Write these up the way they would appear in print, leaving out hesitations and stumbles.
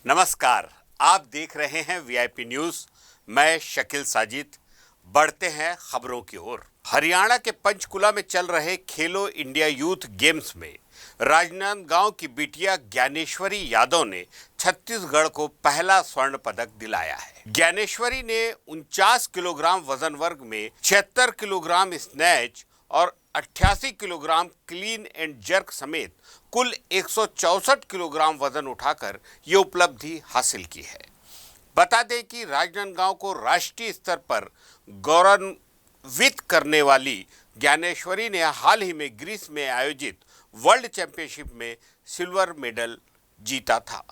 नमस्कार, आप देख रहे हैं वीआईपी न्यूज। मैं शकील साजिद। बढ़ते हैं खबरों की ओर। हरियाणा के पंचकुला में चल रहे खेलो इंडिया यूथ गेम्स में राजनांदगांव की बिटिया ज्ञानेश्वरी यादव ने छत्तीसगढ़ को पहला स्वर्ण पदक दिलाया है। ज्ञानेश्वरी ने 49 किलोग्राम वजन वर्ग में 76 किलोग्राम स्नैच और 88 किलोग्राम क्लीन एंड जर्क समेत कुल 164 किलोग्राम वजन उठाकर ये उपलब्धि हासिल की है। बता दें कि राजनांदगांव को राष्ट्रीय स्तर पर गौरवान्वित करने वाली ज्ञानेश्वरी ने हाल ही में ग्रीस में आयोजित वर्ल्ड चैंपियनशिप में सिल्वर मेडल जीता था।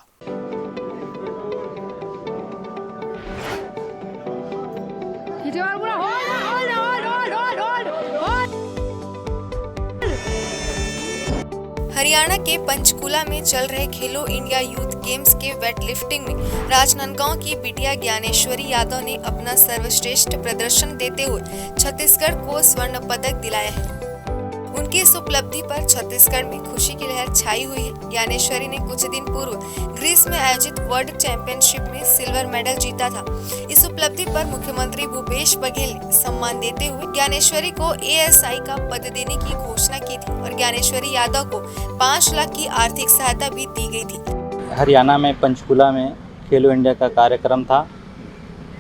हरियाणा के पंचकुला में चल रहे खेलो इंडिया यूथ गेम्स के वेट लिफ्टिंग में राजनांदगांव की बिटिया ज्ञानेश्वरी यादव ने अपना सर्वश्रेष्ठ प्रदर्शन देते हुए छत्तीसगढ़ को स्वर्ण पदक दिलाया है। उनकी इस उपलब्धि पर छत्तीसगढ़ में खुशी की लहर छाई हुई है। ज्ञानेश्वरी ने कुछ दिन पूर्व ग्रीस में आयोजित वर्ल्ड चैंपियनशिप में सिल्वर मेडल जीता था। इस उपलब्धि पर मुख्यमंत्री भूपेश बघेल ने सम्मान देते हुए ज्ञानेश्वरी को एएसआई का पद देने की घोषणा की थी और ज्ञानेश्वरी यादव को 5 लाख की आर्थिक सहायता भी दी गई थी। हरियाणा में पंचकुला में खेलो इंडिया का कार्यक्रम था,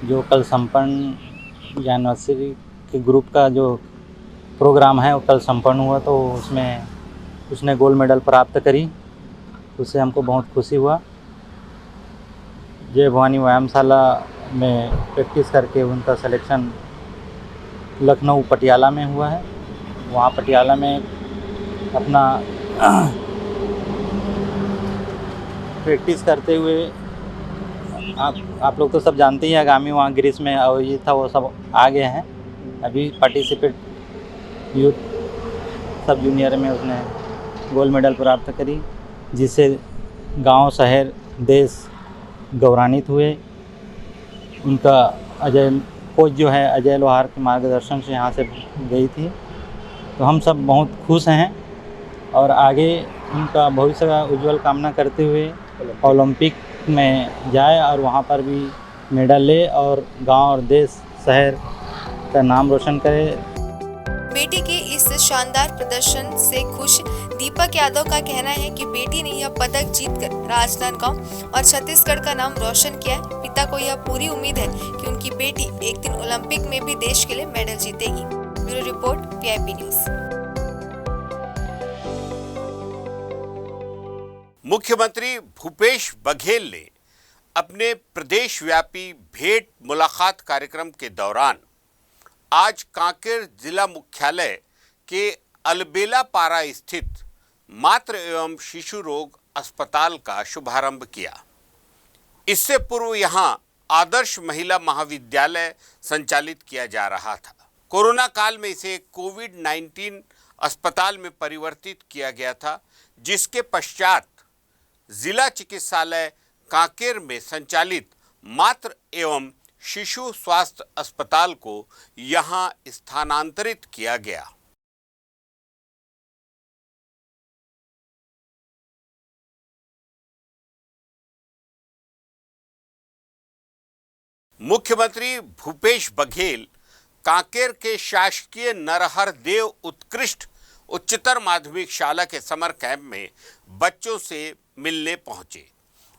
जो कल संपन्न ज्ञानेश्वरी के ग्रुप का जो प्रोग्राम है वो कल संपन्न हुआ। तो उसमें उसने गोल्ड मेडल प्राप्त करी, उससे हमको बहुत खुशी हुआ। जय भवानी व्यायामशाला में प्रैक्टिस करके उनका सिलेक्शन लखनऊ पटियाला में हुआ है। वहाँ पटियाला में अपना प्रैक्टिस करते हुए आप लोग तो सब जानते ही हैं, आगामी वहाँ ग्रीस में आयोजित था, वो सब आ गए हैं। अभी पार्टिसिपेट यूथ सब जूनियर में उसने गोल्ड मेडल प्राप्त करी, जिससे गांव, शहर, देश गौरवान्वित हुए। उनका कोच जो है अजय लोहार के मार्गदर्शन से यहाँ से गई थी। तो हम सब बहुत खुश हैं और आगे उनका भविष्य का उज्जवल कामना करते हुए ओलंपिक में जाए और वहाँ पर भी मेडल ले और गांव और देश, शहर का नाम रोशन करे। बेटी के इस शानदार प्रदर्शन से खुश दीपक यादव का कहना है कि बेटी ने यह पदक जीतकर राजनांदगांव और छत्तीसगढ़ का नाम रोशन किया है। पिता को यह पूरी उम्मीद है कि उनकी बेटी एक दिन ओलंपिक में भी देश के लिए मेडल जीतेगी। Bureau report, VIP news. मुख्यमंत्री भूपेश बघेल ने अपने प्रदेश व्यापी भेंट मुलाकात कार्यक्रम के दौरान आज कांकेर जिला मुख्यालय के अलबेलापारा स्थित मातृ एवं शिशु रोग अस्पताल का शुभारंभ किया। इससे पूर्व यहां आदर्श महिला महाविद्यालय संचालित किया जा रहा था। कोरोना काल में इसे कोविड-19 अस्पताल में परिवर्तित किया गया था, जिसके पश्चात जिला चिकित्सालय कांकेर में संचालित मातृ एवं शिशु स्वास्थ्य अस्पताल को यहां स्थानांतरित किया गया। मुख्यमंत्री भूपेश बघेल कांकेर के शासकीय नरहर देव उत्कृष्ट उच्चतर माध्यमिक शाला के समर कैंप में बच्चों से मिलने पहुंचे।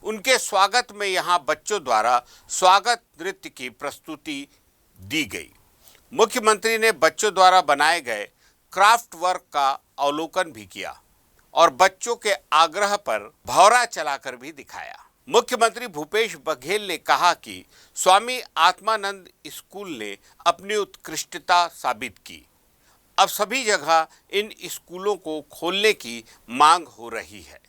उनके स्वागत में यहां बच्चों द्वारा स्वागत नृत्य की प्रस्तुति दी गई। मुख्यमंत्री ने बच्चों द्वारा बनाए गए क्राफ्ट वर्क का अवलोकन भी किया और बच्चों के आग्रह पर भौरा चलाकर भी दिखाया। मुख्यमंत्री भूपेश बघेल ने कहा कि स्वामी आत्मानंद स्कूल ने अपनी उत्कृष्टता साबित की। अब सभी जगह इन स्कूलों को खोलने की मांग हो रही है।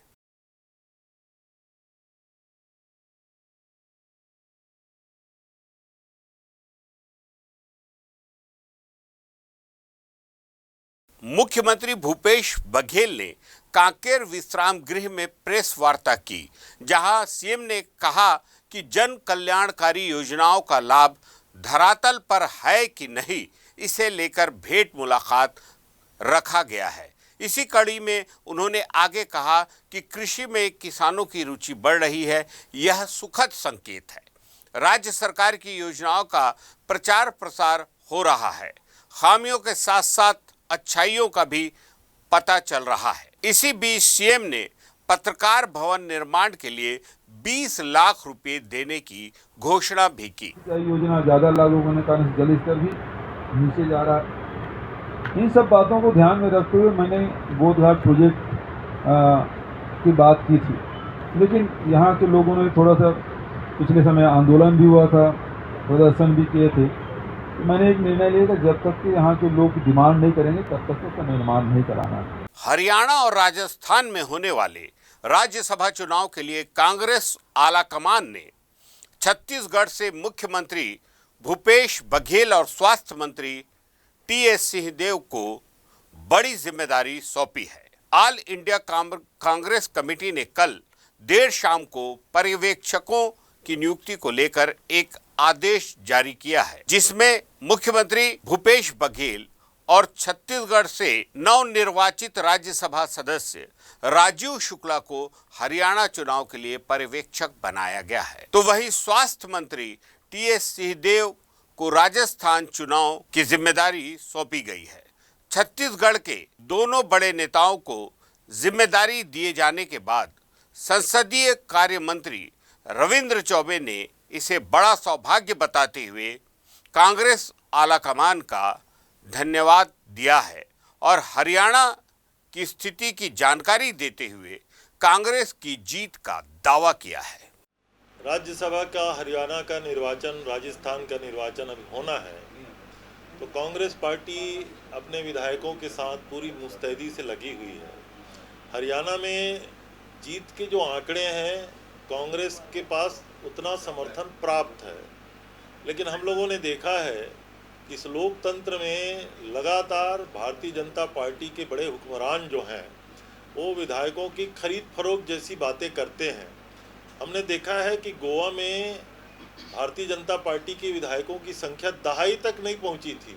मुख्यमंत्री भूपेश बघेल ने कांकेर विश्राम गृह में प्रेस वार्ता की, जहां सीएम ने कहा कि जन कल्याणकारी योजनाओं का लाभ धरातल पर है कि नहीं, इसे लेकर भेंट मुलाकात रखा गया है। इसी कड़ी में उन्होंने आगे कहा कि कृषि में किसानों की रुचि बढ़ रही है, यह सुखद संकेत है। राज्य सरकार की योजनाओं का प्रचार प्रसार हो रहा है, खामियों के साथ साथ अच्छाइयों का भी पता चल रहा है। इसी बीच सीएम ने पत्रकार भवन निर्माण के लिए 20 लाख रुपए देने की घोषणा भी की। योजना ज्यादा लागू होने के कारण जल स्तर भी नीचे जा रहा है। इन सब बातों को ध्यान में रखते हुए मैंने बोधघाट प्रोजेक्ट की बात की थी, लेकिन यहाँ के लोगों ने थोड़ा सा पिछले समय आंदोलन भी हुआ था, प्रदर्शन भी किए थे। तो मैंने एक निर्णय लिया था, जब तक कि यहाँ के लोग डिमांड नहीं करेंगे तब तक उसका निर्माण नहीं कराना। हरियाणा और राजस्थान में होने वाले राज्यसभा चुनाव के लिए कांग्रेस आलाकमान ने छत्तीसगढ़ से मुख्यमंत्री भूपेश बघेल और स्वास्थ्य मंत्री टीएस सिंहदेव को बड़ी जिम्मेदारी सौंपी है। ऑल इंडिया कांग्रेस कमेटी ने कल देर शाम को पर्यवेक्षकों की नियुक्ति को लेकर एक आदेश जारी किया है, जिसमें मुख्यमंत्री भूपेश बघेल और छत्तीसगढ़ से नवनिर्वाचित राज्यसभा सदस्य राजीव शुक्ला को हरियाणा चुनाव के लिए पर्यवेक्षक बनाया गया है। तो वहीं स्वास्थ्य मंत्री टीएस सिंहदेव को राजस्थान चुनाव की जिम्मेदारी सौंपी गई है। छत्तीसगढ़ के दोनों बड़े नेताओं को जिम्मेदारी दिए जाने के बाद संसदीय कार्य मंत्री रविंद्र चौबे ने इसे बड़ा सौभाग्य बताते हुए कांग्रेस आलाकमान का धन्यवाद दिया है और हरियाणा की स्थिति की जानकारी देते हुए कांग्रेस की जीत का दावा किया है। राज्यसभा का हरियाणा का निर्वाचन, राजस्थान का निर्वाचन अभी होना है, तो कांग्रेस पार्टी अपने विधायकों के साथ पूरी मुस्तैदी से लगी हुई है। हरियाणा में जीत के जो आंकड़े हैं, कांग्रेस के पास उतना समर्थन प्राप्त है, लेकिन हम लोगों ने देखा है कि इस लोकतंत्र में लगातार भारतीय जनता पार्टी के बड़े हुक्मरान जो हैं वो विधायकों की खरीद फरोख्त जैसी बातें करते हैं। हमने देखा है कि गोवा में भारतीय जनता पार्टी के विधायकों की संख्या 2.5 तक नहीं पहुंची थी,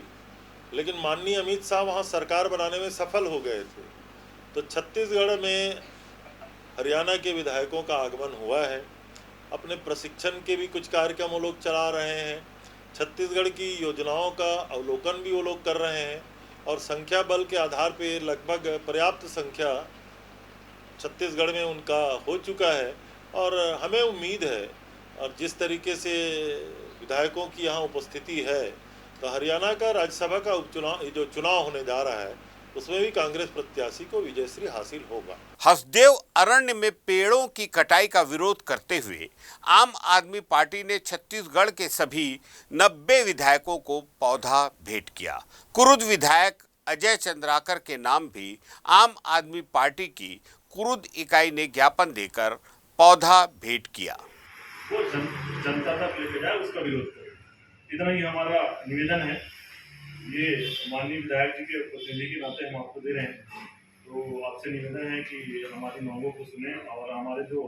लेकिन माननीय अमित शाह वहां सरकार बनाने में सफल हो गए थे। तो छत्तीसगढ़ में हरियाणा के विधायकों का आगमन हुआ है। अपने प्रशिक्षण के भी कुछ कार्यक्रम वो लोग चला रहे हैं, छत्तीसगढ़ की योजनाओं का अवलोकन भी वो लोग कर रहे हैं और संख्या बल के आधार पे लगभग पर्याप्त संख्या छत्तीसगढ़ में उनका हो चुका है। और हमें उम्मीद है, और जिस तरीके से विधायकों की यहाँ उपस्थिति है, तो हरियाणा का राज्यसभा का उपचुनाव जो चुनाव होने जा रहा है उसमें भी कांग्रेस प्रत्याशी को विजयश्री हासिल होगा। हसदेव अरण्य में पेड़ों की कटाई का विरोध करते हुए आम आदमी पार्टी ने छत्तीसगढ़ के सभी 90 विधायकों को पौधा भेंट किया। कुरुद विधायक अजय चंद्राकर के नाम भी आम आदमी पार्टी की कुरुद इकाई ने ज्ञापन देकर पौधा भेंट किया। वो जनता तक लेके जाए, उसका विरोध करे, इतना ही हमारा निवेदन है। ये माननीय विधायक जी के प्रतिनिधि के नाते हम आपको दे रहे हैं, तो आपसे निवेदन है कि हमारी मांगों को सुने और हमारे जो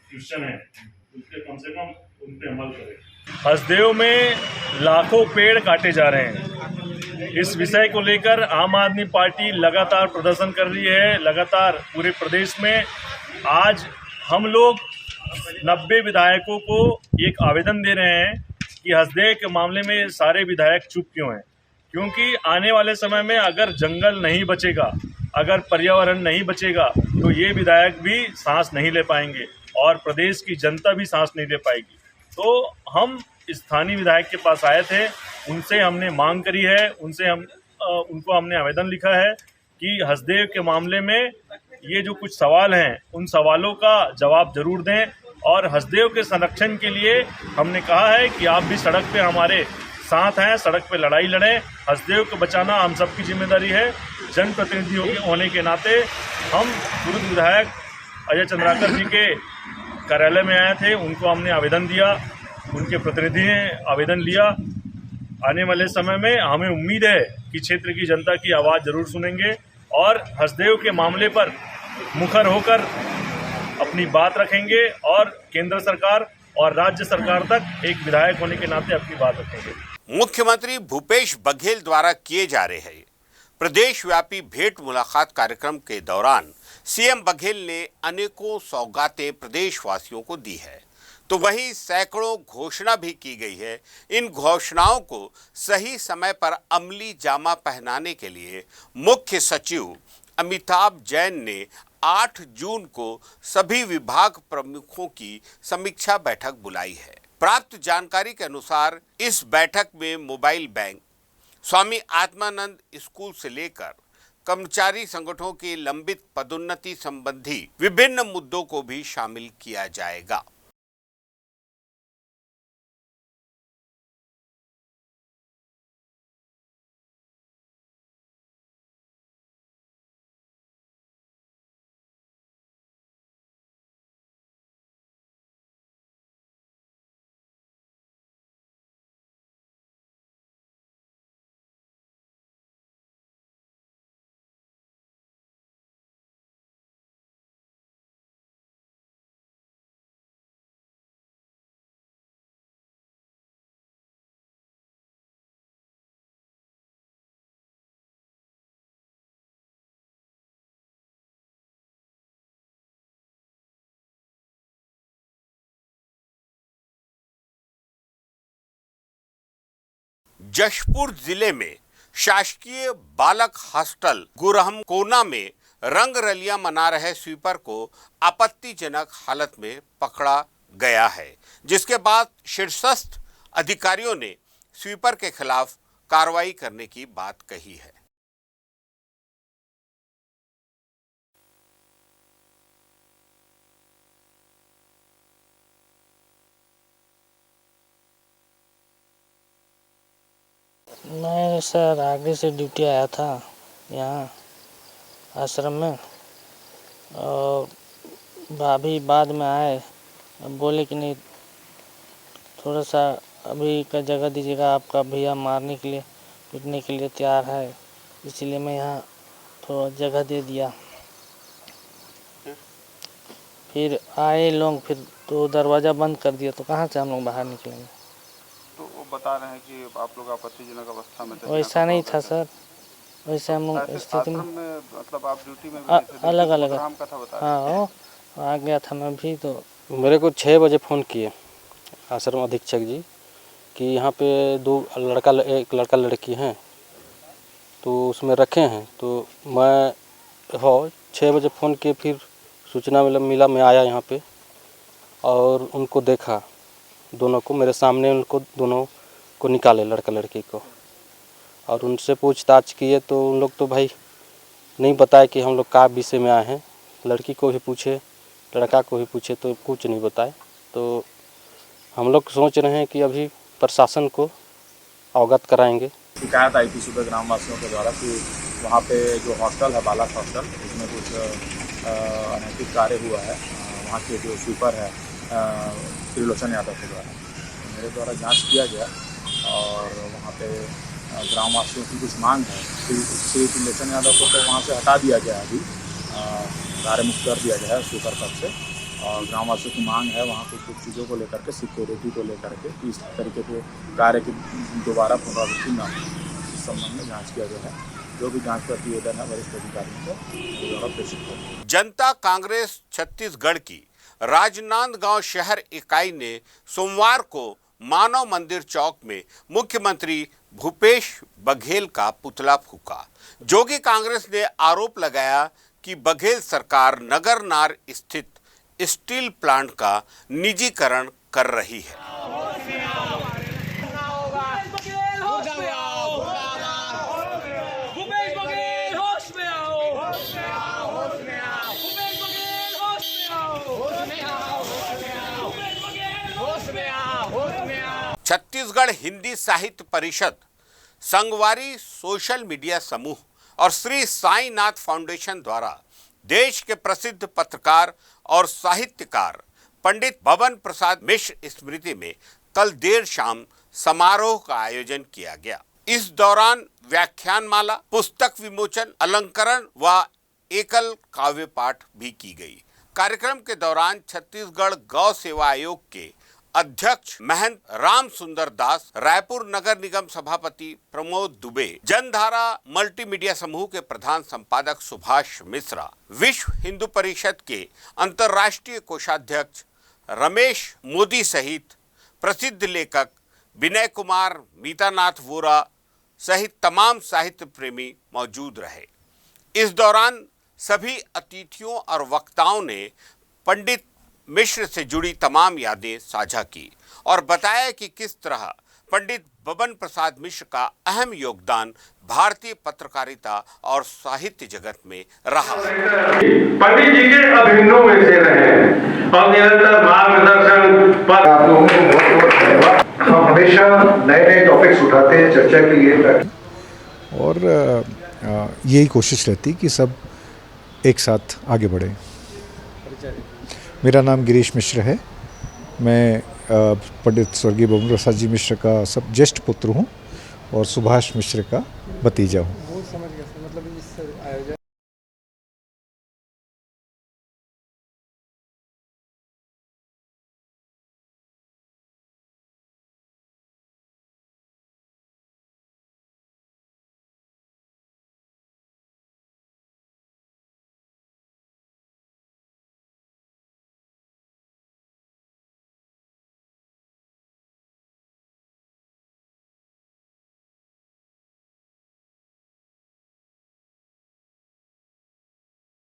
क्वेश्चन है उसके कम से कम उन पे अमल करें। हसदेव में लाखों पेड़ काटे जा रहे हैं। इस विषय को लेकर आम आदमी पार्टी लगातार प्रदर्शन कर रही है। लगातार पूरे प्रदेश में आज हम लोग 90 विधायकों को एक आवेदन दे रहे हैं कि हसदेव के मामले में सारे विधायक चुप क्यों हैं, क्योंकि आने वाले समय में अगर जंगल नहीं बचेगा, अगर पर्यावरण नहीं बचेगा, तो ये विधायक भी सांस नहीं ले पाएंगे और प्रदेश की जनता भी सांस नहीं ले पाएगी। तो हम स्थानीय विधायक के पास आए थे, उनसे हमने मांग करी है, उनको हमने आवेदन लिखा है कि हसदेव के मामले में ये जो कुछ सवाल हैं उन सवालों का जवाब जरूर दें और हसदेव के संरक्षण के लिए हमने कहा है कि आप भी सड़क पे हमारे साथ हैं, सड़क पे लड़ाई लड़ें। हसदेव को बचाना हम सबकी जिम्मेदारी है। जनप्रतिनिधियों के होने के नाते हम पूर्व विधायक अजय चंद्राकर जी के कार्यालय में आए थे, उनको हमने आवेदन दिया, उनके प्रतिनिधि ने आवेदन लिया। आने वाले समय में हमें उम्मीद है कि क्षेत्र की जनता की आवाज़ जरूर सुनेंगे और हसदेव के मामले पर मुखर होकर अपनी बात रखेंगे और केंद्र सरकार और राज्य सरकार तक एक विधायक होने के नाते अपनी बात रखेंगे। मुख्यमंत्री भूपेश बघेल द्वारा किए जा रहे प्रदेश व्यापी भेंट मुलाकात कार्यक्रम के दौरान सीएम बघेल ने अनेकों सौगातें प्रदेशवासियों को दी है, तो वहीं सैकड़ों घोषणा भी की गई है। इन घोषणाओं को सही समय पर अमली जामा पहनाने के लिए मुख्य सचिव अमिताभ जैन ने 8 जून को सभी विभाग प्रमुखों की समीक्षा बैठक बुलाई है। प्राप्त जानकारी के अनुसार इस बैठक में mobile bank, Swami Atmanand school से लेकर कर्मचारी संगठनों की लंबित पदोन्नति संबंधी विभिन्न मुद्दों को भी शामिल किया जाएगा। जशपुर जिले में शासकीय बालक हॉस्टल गुरहमकोना में रंग रलियां मना रहे स्वीपर को आपत्तिजनक हालत में पकड़ा गया है, जिसके बाद शीर्षस्थ अधिकारियों ने स्वीपर के खिलाफ कार्रवाई करने की बात कही है। मैं सर आगे से ड्यूटी आया था यहाँ आश्रम में, और भाभी बाद में आए, बोले कि नहीं थोड़ा सा अभी का जगह दीजिएगा, आपका भैया मारने के लिए पीटने के लिए तैयार है, इसीलिए मैं यहाँ थोड़ा जगह दे दिया। फिर आए लोग, फिर तो दरवाज़ा बंद कर दिया, तो कहाँ से हम लोग बाहर निकलेंगे। तो वो बता रहे हैं कि आप लोग आपत्तिजनक अवस्था में थे। वैसा नहीं था सर, वैसे हम लोग स्थिति में मतलब आप ड्यूटी में अलग अलग का था बता। हाँ आ गया था मैं भी। तो मेरे को 6 बजे फ़ोन किए आश्रम अधीक्षक जी कि यहाँ पे एक लड़का लड़की हैं, तो उसमें रखे हैं। तो मैं 6 बजे फ़ोन किए, फिर सूचना मिला, मैं आया यहाँ पे और उनको देखा, दोनों को मेरे सामने, उनको दोनों को निकाले, लड़का लड़की को, और उनसे पूछताछ किए तो उन लोग तो भाई नहीं बताए कि हम लोग का विषय में आए हैं। लड़की को भी पूछे, लड़का को भी पूछे, तो कुछ नहीं बताए। तो हम लोग सोच रहे हैं कि अभी प्रशासन को अवगत कराएंगे। शिकायत आई थी सुबह ग्रामवासियों के द्वारा कि वहाँ पे जो हॉस्टल है बालक हॉस्टल, उसमें कुछ अनैतिक कार्य हुआ है। वहाँ के जो स्वीपर है त्रिलोचन यादव के द्वारा, मेरे द्वारा जांच किया गया और वहाँ पे ग्रामवासियों की कुछ मांग है। श्री त्रिलोचन यादव को तो वहाँ से हटा दिया गया, अभी कार्यमुक्त कर दिया गया है स्वीपर पद से, और ग्रामवासियों की मांग है वहाँ पे कुछ चीज़ों को लेकर के, सिक्योरिटी को लेकर के, इस तरीके के कार्य की दोबारा पुनरावृत्ति न हो, इस संबंध में जाँच किया गया है। जो भी जांच प्रतिवेदन है वरिष्ठ अधिकारियों को द्वारा प्रेषित किया। जनता कांग्रेस छत्तीसगढ़ की राजनांदगांव शहर इकाई ने सोमवार को मानव मंदिर चौक में मुख्यमंत्री भूपेश बघेल का पुतला फूका। जोगी कांग्रेस ने आरोप लगाया कि बघेल सरकार नगरनार स्थित स्टील प्लांट का निजीकरण कर रही है। छत्तीसगढ़ हिंदी साहित्य परिषद, संगवारी सोशल मीडिया समूह और श्री साईनाथ फाउंडेशन द्वारा देश के प्रसिद्ध पत्रकार और साहित्यकार पंडित भवन प्रसाद मिश्र स्मृति में कल देर शाम समारोह का आयोजन किया गया। इस दौरान व्याख्यानमाला, पुस्तक विमोचन, अलंकरण व एकल काव्य पाठ भी की गई। कार्यक्रम के दौरान छत्तीसगढ़ गौ सेवा आयोग के अध्यक्ष महंत राम सुंदर दास, रायपुर नगर निगम सभापति प्रमोद दुबे, जनधारा मल्टीमीडिया समूह के प्रधान संपादक सुभाष मिश्रा, विश्व हिंदू परिषद के अंतर्राष्ट्रीय कोषाध्यक्ष रमेश मोदी सहित प्रसिद्ध लेखक विनय कुमार, मीतानाथ वोरा सहित तमाम साहित्य प्रेमी मौजूद रहे। इस दौरान सभी अतिथियों और वक्ताओं ने पंडित मिश्र से जुड़ी तमाम यादें साझा की और बताया कि किस तरह पंडित बबन प्रसाद मिश्र का अहम योगदान भारतीय पत्रकारिता और साहित्य जगत में रहा। पंडित जी के अभिन्नों में से रहे और निरंतर मार्गदर्शन पर आप लोगों को बहुत बहुत धन्यवाद। हम हमेशा नए नए टॉपिक्स उठाते हैं चर्चा के लिए और यही कोशिश रहती कि सब एक साथ आगे बढ़े। मेरा नाम गिरीश मिश्र है। मैं पंडित स्वर्गीय बबन प्रसाद जी मिश्र का सब ज्येष्ठ पुत्र हूँ और सुभाष मिश्र का भतीजा हूँ।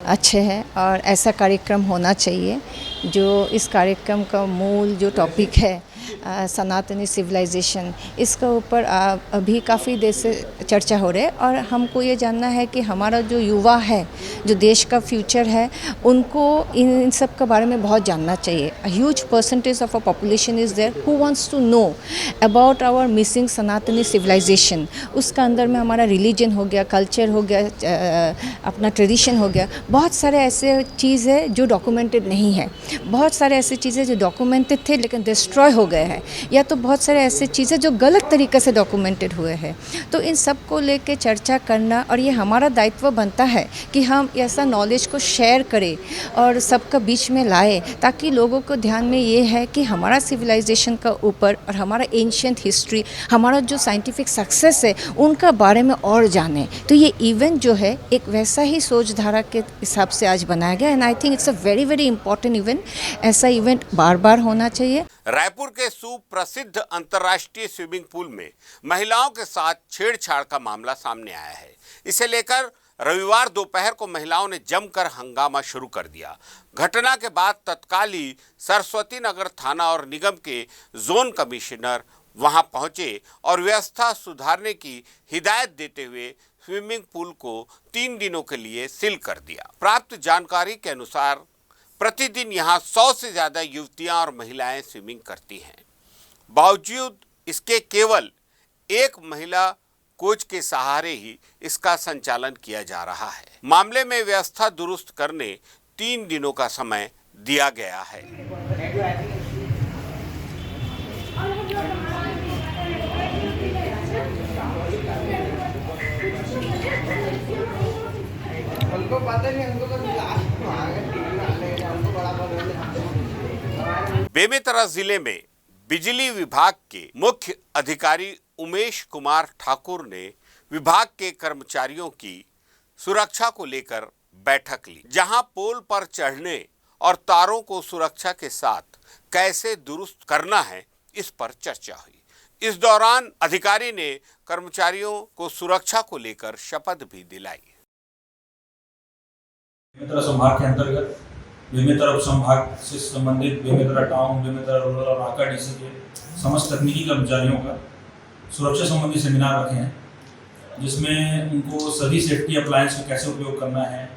अच्छे हैं और ऐसा कार्यक्रम होना चाहिए। जो इस कार्यक्रम का मूल जो टॉपिक है सनातनी सिविलाइजेशन, इसके ऊपर अभी काफ़ी देर से चर्चा हो रही है और हमको ये जानना है कि हमारा जो युवा है, जो देश का फ्यूचर है, उनको इन सब के बारे में बहुत जानना चाहिए। Huge percentage of a population is there who wants to know about our missing Sanatani civilisation. उसका अंदर में हमारा रिलीजन हो गया, कल्चर हो गया, अपना ट्रेडिशन हो गया। बहुत सारे ऐसे चीज़ है जो डॉक्यूमेंटेड नहीं है, बहुत सारे ऐसे चीज़ें जो डॉक्यूमेंटेड थे लेकिन डिस्ट्रॉय हो गए हैं, या तो बहुत सारे ऐसे चीज़ें जो गलत तरीके से डॉक्यूमेंटेड हुए हैं। तो इन सब को लेके चर्चा करना और ये हमारा दायित्व बनता है कि हम ऐसा नॉलेज को शेयर करें और सबका बीच में लाए, ताकि लोगों को ध्यान में ये है कि हमारा सिविलाइजेशन का ऊपर और हमारा एंशियंट हिस्ट्री, हमारा जो साइंटिफिक सक्सेस है, उनका बारे में और जाने। तो ये इवेंट जो है एक वैसा ही सोच धारा के हिसाब से आज बनाया गया and I think it's a very very important event. ऐसा इवेंट बार बार होना चाहिए। रायपुर के सुप्रसिद्ध अंतर्राष्ट्रीय स्विमिंग पूल में महिलाओं के साथ छेड़छाड़ का मामला सामने आया है। इसे लेकर रविवार दोपहर को महिलाओं ने जमकर हंगामा शुरू कर दिया। घटना के बाद तत्काल ही सरस्वती नगर थाना और निगम के जोन कमिश्नर वहां पहुंचे और व्यवस्था सुधारने की हिदायत देते हुए स्विमिंग पूल को 3 दिनों के लिए सील कर दिया। प्राप्त जानकारी के अनुसार प्रतिदिन यहां 100 से ज़्यादा युवतियां और महिलाएं स्विमिंग करती हैं। बावजूद इसके केवल एक महिला कोच के सहारे ही इसका संचालन किया जा रहा है। मामले में व्यवस्था दुरुस्त करने 3 दिनों का समय दिया गया है। बेमेतरा जिले में बिजली विभाग के मुख्य अधिकारी उमेश कुमार ठाकुर ने विभाग के कर्मचारियों की सुरक्षा को लेकर बैठक ली, जहां पोल पर चढ़ने और तारों को सुरक्षा के साथ कैसे दुरुस्त करना है, इस पर चर्चा हुई। इस दौरान अधिकारी ने कर्मचारियों को सुरक्षा को लेकर शपथ भी दिलाई। बेमेतरा संभाग के अंतर्गत बेमेतरा उप संभाग से संबंधित बेमेतरा टाउन, बेमेतरा रूरल और आका डीसी के समस्त तकनीकी कर्मचारियों का सुरक्षा संबंधी सेमिनार रखे हैं, जिसमें उनको सभी सेफ्टी अप्लायंस को कैसे उपयोग करना है,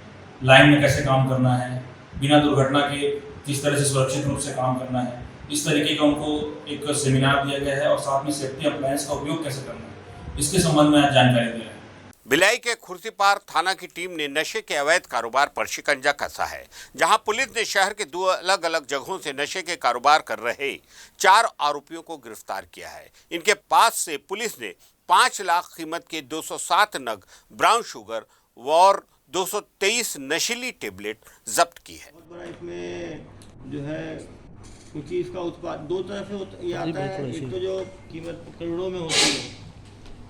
लाइन में कैसे काम करना है, बिना दुर्घटना के किस तरह से सुरक्षित रूप से काम करना है, इस तरीके का उनको एक सेमिनार दिया गया है और साथ में सेफ्टी अप्लायंस का उपयोग कैसे करना है, इसके संबंध में आज जानकारी दी है। भिलाई के खुर्सीपार थाना की टीम ने नशे के अवैध कारोबार पर शिकंजा कसा है, जहां पुलिस ने शहर के 2 अलग अलग जगहों से नशे के कारोबार कर रहे 4 आरोपियों को गिरफ्तार किया है। इनके पास से पुलिस ने 5 लाख कीमत के 207 नग ब्राउन शुगर और 223 नशीली टेबलेट जब्त की है। इसमें जो है क्योंकि इसका उत्पाद दो तरह से ये आता है, एक तो जो कीमत करोड़ों में होती है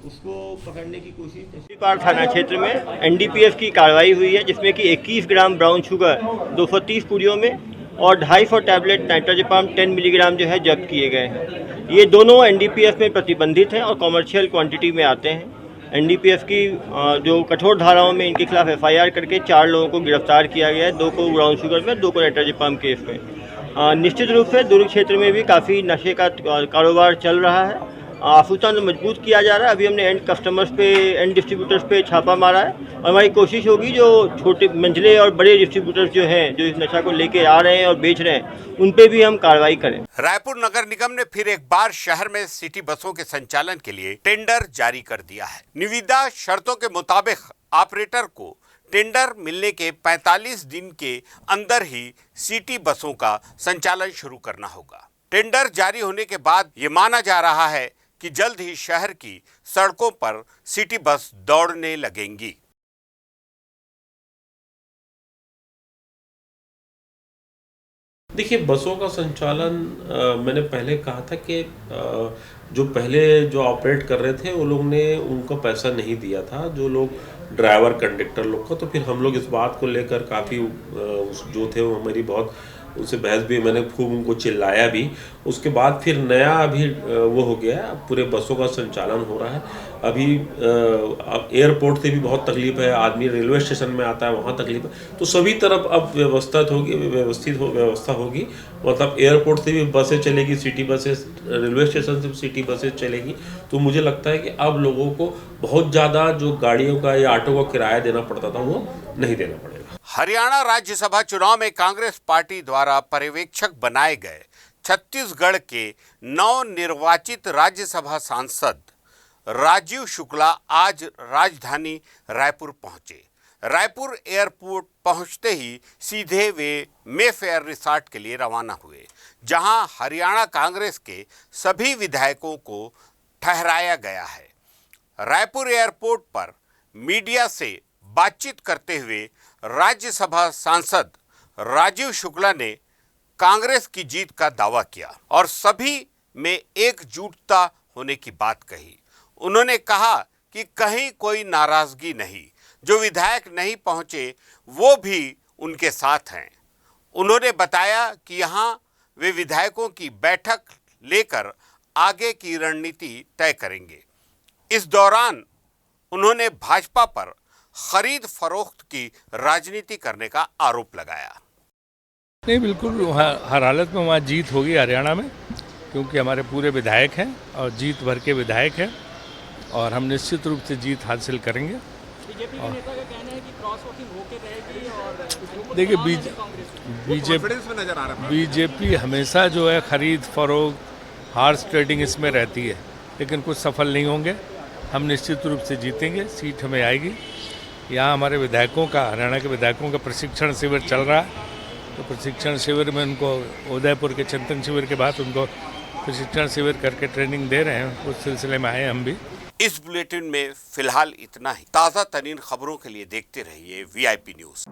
उसको पकड़ने की कोशिश। थाना क्षेत्र में एनडीपीएस की कार्रवाई हुई है, जिसमें कि 21 ग्राम ब्राउन शुगर 230 पुड़ियों में और 250 टैबलेट नाइट्रोजेपाम 10 मिलीग्राम जो है जब्त किए गए हैं। ये दोनों एनडीपीएस में प्रतिबंधित हैं और कॉमर्शियल क्वांटिटी में आते हैं। एनडीपीएस की जो कठोर धाराओं में इनके खिलाफ एफआईआर करके 4 लोगों को गिरफ्तार किया गया है, 2 को ब्राउन शुगर में, 2 को नाइट्रोजेपाम केस में। निश्चित रूप से दुर्ग क्षेत्र में भी काफ़ी नशे का कारोबार चल रहा है। सूचना मजबूत किया जा रहा है। अभी हमने एंड कस्टमर्स पे, एंड डिस्ट्रीब्यूटर्स पे छापा मारा है और हमारी कोशिश होगी जो छोटे मंझले और बड़े डिस्ट्रीब्यूटर्स जो हैं, जो इस नशा को लेके आ रहे हैं और बेच रहे हैं, उन पे भी हम कार्रवाई करें। रायपुर नगर निगम ने फिर एक बार शहर में सिटी बसों के संचालन के लिए टेंडर जारी कर दिया है। निविदा शर्तों के मुताबिक ऑपरेटर को टेंडर मिलने के 45 दिन के अंदर ही सिटी बसों का संचालन शुरू करना होगा। टेंडर जारी होने के बाद ये माना जा रहा है कि जल्द ही शहर की सड़कों पर सिटी बस दौड़ने लगेंगी। देखिए, बसों का संचालन मैंने पहले कहा था कि जो पहले जो ऑपरेट कर रहे थे वो लोग ने उनको पैसा नहीं दिया था, जो लोग ड्राइवर कंडक्टर लोग को। तो फिर हम लोग इस बात को लेकर काफ़ी जो थे वो हमारी बहुत उनसे बहस भी, मैंने खूब उनको चिल्लाया भी। उसके बाद फिर नया अभी वो हो गया, पूरे बसों का संचालन हो रहा है। अभी एयरपोर्ट से भी बहुत तकलीफ है, आदमी रेलवे स्टेशन में आता है वहाँ तकलीफ है। तो सभी तरफ अब व्यवस्था होगी। मतलब एयरपोर्ट से भी बसें चलेगी, सिटी बसेस, रेलवे स्टेशन से भी सिटी बसेस चलेगी। तो मुझे लगता है कि अब लोगों को बहुत ज़्यादा जो गाड़ियों का या ऑटो का किराया देना पड़ता था वो नहीं देना पड़ेगा। हरियाणा राज्यसभा चुनाव में कांग्रेस पार्टी द्वारा पर्यवेक्षक बनाए गए छत्तीसगढ़ के नवनिर्वाचित राज्यसभा सांसद राजीव शुक्ला आज राजधानी रायपुर पहुंचे। रायपुर एयरपोर्ट पहुंचते ही सीधे वे मेफेयर रिसॉर्ट के लिए रवाना हुए, जहां हरियाणा कांग्रेस के सभी विधायकों को ठहराया गया है। रायपुर एयरपोर्ट पर मीडिया से बातचीत करते हुए राज्यसभा सांसद राजीव शुक्ला ने कांग्रेस की जीत का दावा किया और सभी में एकजुटता होने की बात कही। उन्होंने कहा कि कहीं कोई नाराजगी नहीं, जो विधायक नहीं पहुंचे वो भी उनके साथ हैं। उन्होंने बताया कि यहां वे विधायकों की बैठक लेकर आगे की रणनीति तय करेंगे। इस दौरान उन्होंने भाजपा पर खरीद फरोख्त की राजनीति करने का आरोप लगाया। नहीं, बिल्कुल हर हालत में वहाँ जीत होगी हरियाणा में, क्योंकि हमारे पूरे विधायक हैं और जीत भर के विधायक हैं और हम निश्चित रूप से जीत हासिल करेंगे। बीजेपी के नेता का कहना है कि क्रॉस वोटिंग होके रहेगी और देखिए बीजेपी हमेशा जो है खरीद फरोख्त, हार्स ट्रेडिंग इसमें रहती है, लेकिन कुछ सफल नहीं होंगे। हम निश्चित रूप से जीतेंगे, सीट हमें आएगी। यहाँ हमारे विधायकों का, हरियाणा के विधायकों का प्रशिक्षण शिविर चल रहा है, तो प्रशिक्षण शिविर में उनको उदयपुर के चिंतन शिविर के बाद उनको प्रशिक्षण शिविर करके ट्रेनिंग दे रहे हैं। उस सिलसिले में आए हम भी। इस बुलेटिन में फिलहाल इतना ही। ताज़ा तरीन खबरों के लिए देखते रहिए VIP न्यूज़।